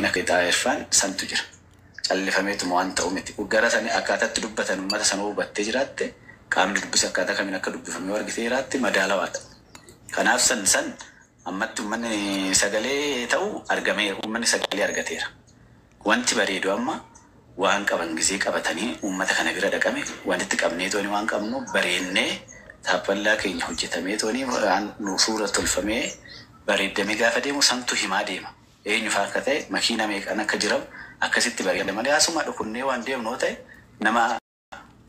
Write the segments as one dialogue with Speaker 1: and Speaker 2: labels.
Speaker 1: akka Xaayeffaan santu jira. Callifameetuma waan ta'u miti. Gara sanii akkaataatti dubbatan uummata sana hubattee jiraatte qaamni dubbise akkaataa kamiin akka dubbifamee argitee jiraatte madaalawaadha. Kanaaf san ammatti uummanni sagalee ta'u argamee uummanni sagalee argateera. Wanti bareedu amma waan qaban gisee qabatanii uummata kana bira dhaqame wanti qabnee tooni waan qabnu bareennee taappallaa keenya hojjetamee tooni suura tolfamee bareeddamee gaafa deemu santu himaa deema. Eenyu fa'aa akka ta'e makiina meeqaan akka jiramu akkasitti bareeda malee asuma dhukunnee waan deemnoo ta'e nama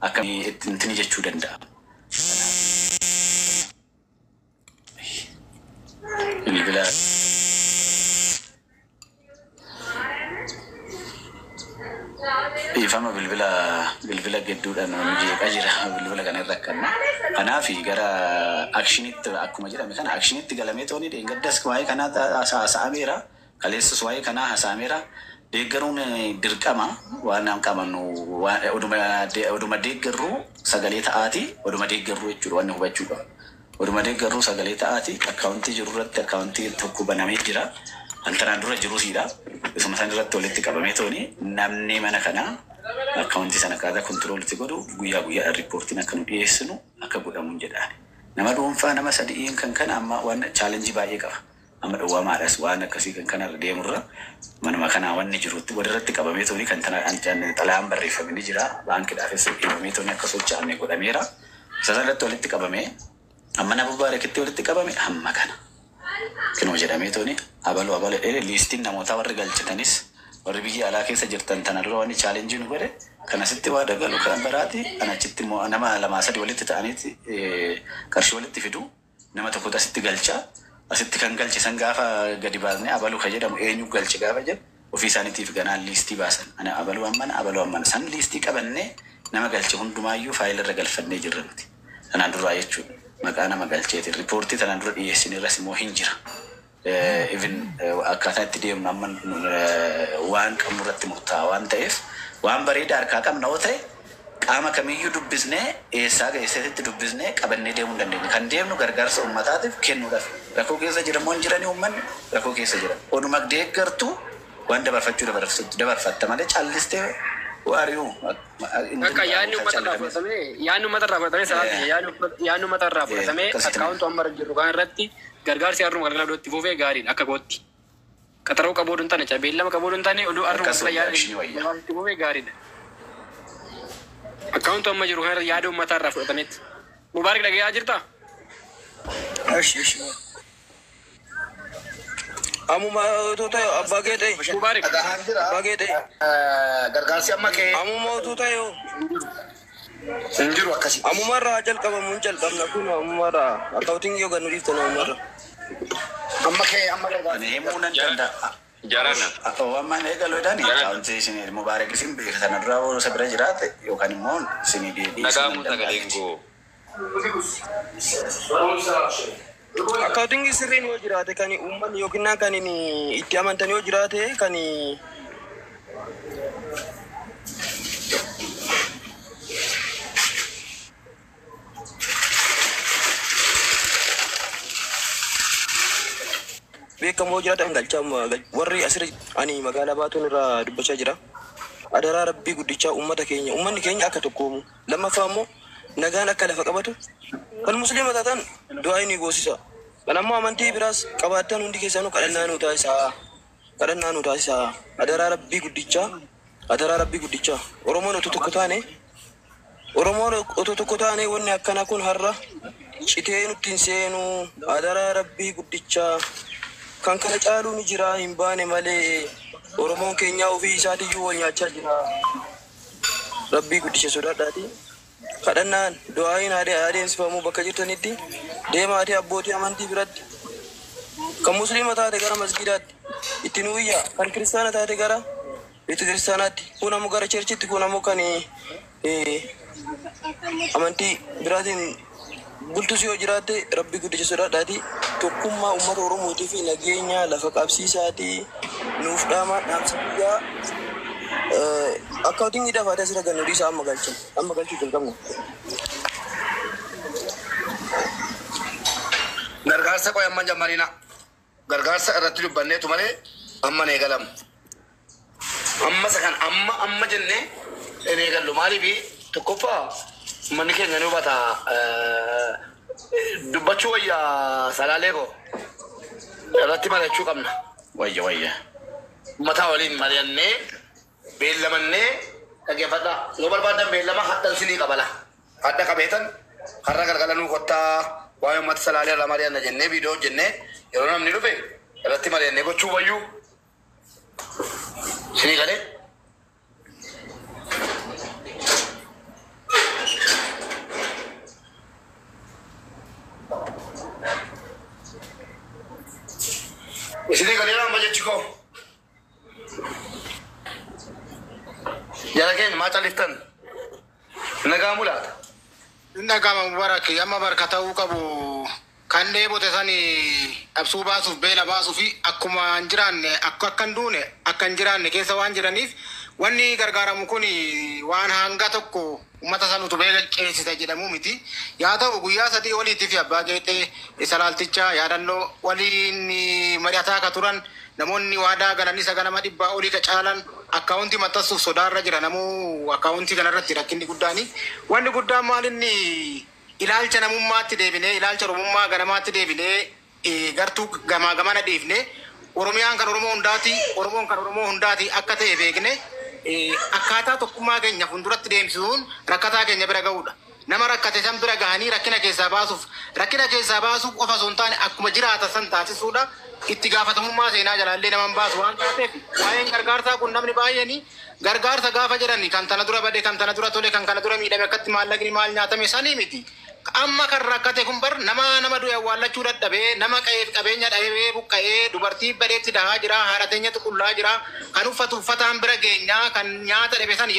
Speaker 1: akkamii ittiin jechuu danda'a. Bilbila ifama bilbila gidduudhaan jeeqaa jira bilbila kana irra akkanna. Kanaaf gara akshinitti akkuma jedhame kana akshinitti galamee tooni dheengaddas waa'ee kanaa haasa'ameera. Kaleessas waa'ee kanaa haasa'ameera. Deeggaruun dirqama waan qabannu oduma deeggarruu sagalee ta'aati oduma deeggarruu jechuudha waan hubachuudha. Oduma deeggarruu sagalee ta'aati akkaawuntii jiru irratti akkaawuntii tokko banamee jira. Antanaan dura jiruusidha. Isuma san irratti walitti qabamee tooni namni mana kanaa akkaawuntii sana akkaataa kontiroolitti godhu guyyaa guyyaa riippoortiin akka nu dhiyeessinu akka godhamu jedhaan. Nama dhuunfaa nama sadi'iin kan kana amma waan chaalenjii baay'ee qaba. Amma dhowwaamaadhas waan akkasii kan kanarra deemurra manuma kanaa wanni jirutti walirratti qabamee tooni kan xalayaan barreeffame ni jira. Baankiidhaafis dhiibamee tooni akka socho'anne godhameera. Isa irratti walitti qabamee amma nama baarakitti walitti qabame hamma kana. Kinoo jedhamee tooni abaluu liistiin namoota warri galchitanis warri biyya alaa keessa jirtan tana dura wanni chaalenjii nu godhe kan asitti waa dagalu kan baraati kan achitti immoo nama lamaa sadii walitti ta'aniiti qarshii walitti fidu nama tokko asitti galcha asitti kan galchisan gaafa gadi baasnee abaluu ka jedhamu eenyu galchi gaafa jedhu ofii isaaniitiif ganaan liistii baasan ana abaluu ammana san liistii qabannee nama galche hundumaayyuu faayilirra galfannee jirra nuti tanaan duraa jechuudha. Maqaa nama galcheetiin riippoortii tanaan dura dhiyeessin irras immoo hin jira. Even akkaataa itti deemnu amma waan qabnu irratti murtaa'aa waan ta'eef waan bareedaa harkaa qabna yoo ta'e qaama kamiyyuu dubbisnee eessaa geesseetti dubbisnee qabannee deemuu dandeenya. Kan deemnu gargaarsa uummataatiif kennuudhaaf rakkoo keessa jira moo hin jiranii uummanni rakkoo keessa jira. Oduma deeggartuu waan dabarfachuu dabarfatta malee callistee waariyu
Speaker 2: akka yaanni uummata irraa fudhatame akkaawunti amma jiru kan irratti gargaarsi harruma gara ladootti fuufee gaariidha akka gootti. Qaxaroo qabooduu hin taane beellama qabooduu hin taane oduu harruma yaadatti fuufee gaariidha. Akkaawunti amma jiru kan yaada uummataa irraa fudhatametti. Mubaarak dhagayaa jirtaa?
Speaker 3: Amuma tuta abbaa kee ta'e.
Speaker 2: Mubaarak.
Speaker 3: Abbaa kee ta'e.
Speaker 1: gargaarsi amma kee.
Speaker 3: Amuma tuta yoo.
Speaker 1: Hin jiru akkasii.
Speaker 3: Amuma irraa jalqabamuun jalqabna kun amuma irraa akkaawuntiin yoo gannu dhiiftan amuma irraa.
Speaker 1: Amma kee amma gargaarsi. Himuu nan danda'a.
Speaker 2: Jarana.
Speaker 1: Waan eegaluudhaan akkaawuntii isin Mubaarak isin beekatan irraa isa bira jiraate yookaan immoo isin dhiyeessuu.
Speaker 2: Nagaamu sagaleen koo.
Speaker 3: Akkaawuntiin sirriin yoo jiraate kan uummanni yookiin kan itti amantan yoo jiraate kan beekamoo jiraata kan galchaa warri asirra ani magaalaa baatuun irraa dubbachaa jira. Adaraa rabbii guddichaa uummata keenya uummanni keenya akka tokkoomu lammaffaa immoo nagaan akka lafa qabatu kan musliima taatan du'aa ni goosisa. Kan ammoo amantii biraas qabaattan hundi keessanuu kadhannaa nu taasisaa. Adaraa rabbii guddichaa Oromoon otoo tokko taane wanni akkana kun har'a citee nutti hin seenu. Adaraa rabbii guddichaa kan kana caaluu ni jira hin baane malee Oromoon keenya ofii isaatiyyuu wal nyaachaa jira. Rabbii guddicha sodaadhaati. Kadhannaan du'aayin adeemsifamu bakka jirtanitti deemaatee abbootii amantii biratti kan musliima taate gara masgidaatti itti nuuyyaa kan kiristaana taate gara itti kiristaanaatti kun ammoo gara cherchitti kun ammoo kan amantii biraatiin bultus yoo jiraatte rabbii guddicha sodaadhaati. Tokkummaa uummata Oromootii fi nageenya lafa qabsiisaati nuuf dhaamsa biyyaa akkaawuntiin ni dafaatee asirra gannu dhiisaa amma galchuu jalqabna.
Speaker 1: Gargaarsa qoy amma jammarina gargaarsa irratti dubbanneetu malee amma nee galam
Speaker 4: amma sakan amma jenne ene gallu mali bi to kofa manni ke ngani bata dubbachu wayya salale ko ratti mala chu kamna
Speaker 1: wayya
Speaker 4: mata walin marianne bellamanne kage fada lo barbadan bellama hadan sini qabala hadda qabetan harra galgalanu kotta wayo mat salale la marianne jenne video jenne yero namni rufe ratti marianne ko chu wayu sini gale sini gale na maje chiko jara ke mata liftan nagamulat
Speaker 5: nagama mubarak yamma barkata uqabu kanne bote sani absu basu bela basu fi akuma anjiranne akkan dune akkan jiranne kesa wanjiranif wanni gargaramu kuni waan hanga tokko ummata sanu to bela ceesisa jedhamu miti yaa ta'u guyyaa sadii walitti fi abbaa geete isalaalticha yaadanno waliin mari'ataa ka turan namoonni waadaa galanii saganama dhibbaa olii ka caalan akkaawunti maxxansuuf sodaarra jira namuu akkaawunti kanarratti rakkinni guddaani wanni guddaan maalinni ilaalcha namummaatti deebinee ilaalcha oromummaa ganamaatti deebinee gartuu gamaa gamana dhiifne oromiyaan kan oromoo hundaati oromoon kan oromoo hundaati akka ta'e beekne akkaataa tokkummaa keenya funduratti deemsisuun rakkataa keenya bira ga'uudha. Nama rakkate san bira gahanii rakkina keessaa baasuuf qofa osoo hin taane akkuma jiraata san taasisuudha. Itti gaafatamummaa seenaa jalaallee naman baasu waan taateef waa'een gargaarsaa kun namni baay'een gargaarsa gaafa jedhan kan tana dura bade kan tana dura tole kan kana dura miidhame akkatti maallaqni maal nyaatame sanii miti. Amma kan rakkate kun bar nama du'e awwaallachuu dadhabee nama qabeenya dhabee buqqa'ee dubartii badeetti dahaa jira haadha teenyatti qullaa jira kan uffatu uffataan bira geenyaa kan nyaata dhabe san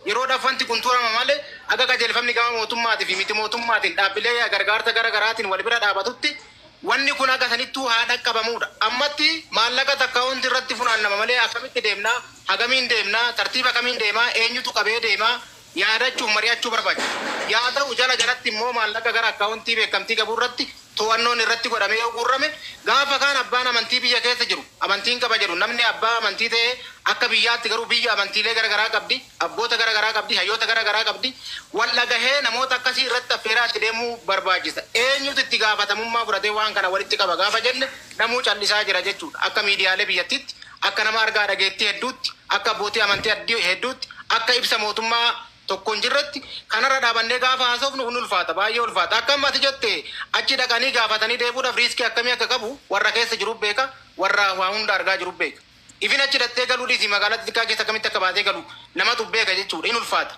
Speaker 5: yeroodhaaf wanti kun tuurama malee akka qajeelfamni gama mootummaatii fi miti mootummaatiin dhaabbilee gargaarsa gara garaatiin wal bira dhaabatutti wanni kun akka sanittuu haa dhaqqabamuudha. Ammatti maallaqa takka hundi irratti funaannama malee akkamitti deemnaa hagamiin deemnaa tartiiba kamiin deemaa eenyutu qabee deemaa yaadachuun mari'achuu barbaachisa. Yaa ta'u jalatti immoo maallaqa gara akkaawuntii beekamtii qabu irratti to'annoon irratti godhamee yoo guurrame gaafa kaan abbaan amantii biyya keessa jiru amantiin qaba jedhu namni abbaa amantii ta'ee akka biyyaatti garuu biyya amantiilee garagaraa qabdi abboota garagaraa qabdi hayyoota garagaraa qabdi wal dhagahee namoota akkasii irratti affeeraatti deemuu barbaachisa. Eenyutu itti gaafatamummaa fudhatee waan kana walitti qaba gaafa jenne namuu callisaa jira jechuudha. Akka miidiyaalee biyyattiitti akka nama argaa dhageettii hedduutti akka abbootii amantii hedduutti akka ibsa mootummaa tokkoon jirratti kanarra dhaabannee gaafa haasofnu kun ulfaata baay'ee ulfaata akka ammati jette achi dhaqanii gaafatanii deebuudhaaf riiskii akkamii akka qabu warra keessa jiru beeka warra waa hunda argaa jiru beeka ifin achi dhattee galuu dhiisii magaalaa xiqqaa keessa akkamitti akka baatee galu namatu beeka jechuudha in ulfaata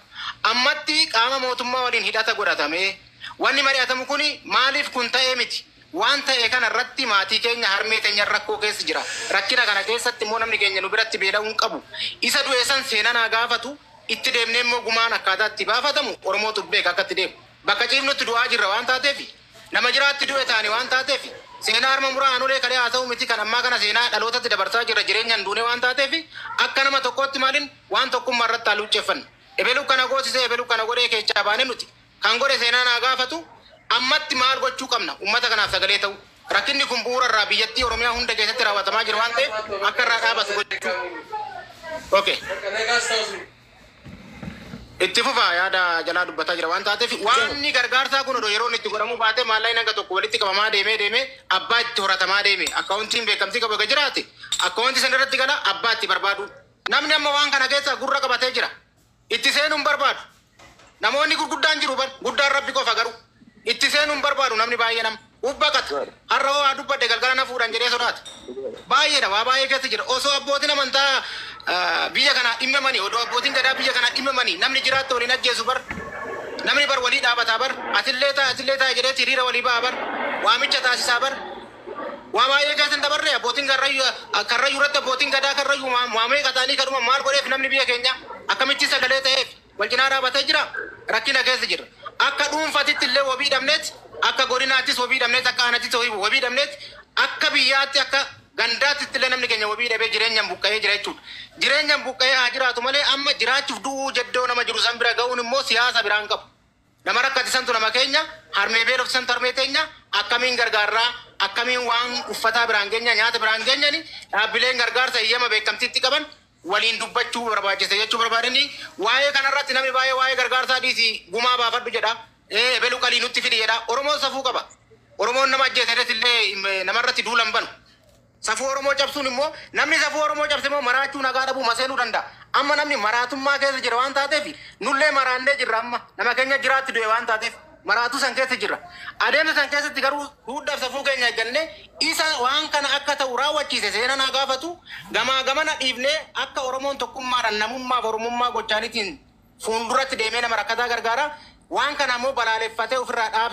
Speaker 5: ammatti qaama mootummaa waliin hidhata godhatame wanni mari'atamu kun maaliif kun ta'ee miti waan ta'e kanarratti maatii keenya harmee keenya rakkoo keessa jira rakkina kana keessatti immoo namni keenya nu biratti beela'uun qabu isa du'e san seenanaa gaafatu itti deemnee immoo gumaan akkaataa itti baafatamu oromootu beeka akka itti deemu bakka ciifnutti du'aa jirra waan taateef nama jiraatti du'e taane waan taateef seenaa harma muraa anulee kalee haa ta'u miti kan ammaa kana seenaa dhalootatti dabarsaa jirra jireenyaan duune waan taateef akka nama tokkotti maaliin waan tokkummaa irratti haaluucceeffanne ebelu kana goosisee ebelu kana godhee keechaa baane nuti kan godhe seenaa naa gaafatu ammatti maal gochuu qabna ummata kanaaf sagalee ta'u rakkinni kun bu'uura irraa biyyattii oromiyaa hunda keessatti raawwatamaa jira waan ta'eef akka irraa dhaabatu gochuu. Okay. Itti fufaa yaada jalaa dubbataa jira waan taateef waanni gargaarsaa kun odoo yeroon itti godhamuu baate maallaqni hanga tokko walitti qabamaa deemee abbaa itti horatamaa deeme akkaawuntiin beekamtii qabu egaa jiraate akkaawuntii san irratti gala abbaa itti barbaadu namni amma waan kana keessa gurra qabatee jira itti seenuun barbaadu namoonni gurguddaan jiru guddaan rabbi qofa garuu itti seenuun barbaadu namni baay'ee nama ubbaqata har'a waa dubbadde galgala na fuudhan jedhee sodaata baay'eedha waa baay'ee keessa jira osoo abbootiin amantaa biyya kana dhimmamanii odoo abbootiin gadaa biyya kana dhimmamanii namni jiraattu waliin ajjeesu bar namni bar walii dhaabataa bar atillee ta'a jedhee hiriira walii ba'a bar waamicha taasisaa bar waa baay'ee keessa hin dabarre abbootiin karrayyuu irratti abbootiin gadaa karrayyuu waamee qataanii kadhuma maal godheef namni biyya keenya akkamitti sagalee ta'eef wal cinaa dhaabatee jira rakkina keessa jira akka dhuunfatitti illee wabii dhabneet akka godinaattis wabii dhabneet akka aanattis wabii dhabneet akka biyyaatti akka gandaatti illee namni keenya wabii dhabee jireenyaan buqqa'ee jira jechuudha. Jireenyaan buqqa'ee haa jiraatu malee amma jiraachuuf du'uu jeddoo nama jiru san bira ga'uun immoo siyaasa biraan qabu. Nama rakkatisantu nama keenya harmee beelofsantu harmee teenya akkamiin gargaarraa akkamiin waan uffataa biraan geenya nyaata biraan geenyani dhaabbileen gargaarsa hiyyama beekamtiitti qaban waliin dubbachuu barbaachisa jechuu barbaadanii waa'ee kanarratti namni baay'ee waa'ee gargaarsaa dhiisii gumaa baafadhu jedha. Belu qalii nutti fidi jedha. Oromoon safuu qaba. Oromoon nama ajjeesedes illee namarratti duulan banu. Safuu Oromoo cabsuun immoo namni safuu Oromoo cabse immoo maraachuu nagaa dhabuu maseenuu danda'a. Amma namni maraatummaa keessa jira waan taateef nullee maraannee jirra amma nama keenya jiraatti du'e waan taateef maraatu san keessa jirra. Adeemsa san keessatti garuu duudhaaf safuu keenya eeggannee isa waan kana akka ta'u raawwachiise seena naa gaafatu gamaa gamana dhiifnee akka Oromoon tokkummaadhaan namummaaf Oromummaa gochaanitiin fuulduratti deemee nama rakkataa gargaara. Waan kana immoo balaaleffatee ofirraa dhaabsise.